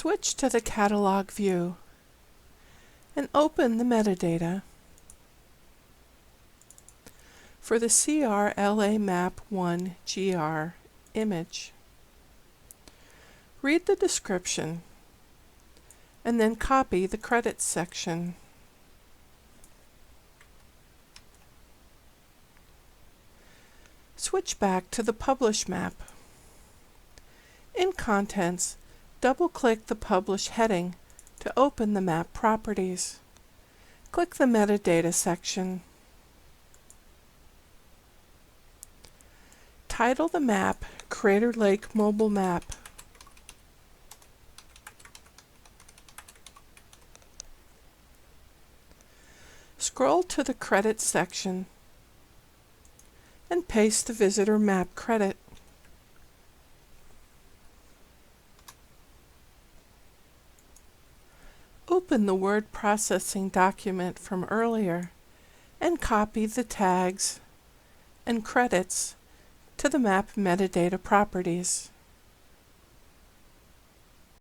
Switch to the Catalog view and open the metadata for the CRLA Map 1 GR image. Read the description and then copy the credits section. Switch back to the Publish map. In Contents, double-click the Publish heading to open the map properties. Click the Metadata section. Title the map Crater Lake Mobile Map. Scroll to the Credits section and paste the visitor map credit. Open the word processing document from earlier and copy the tags and credits to the map metadata properties.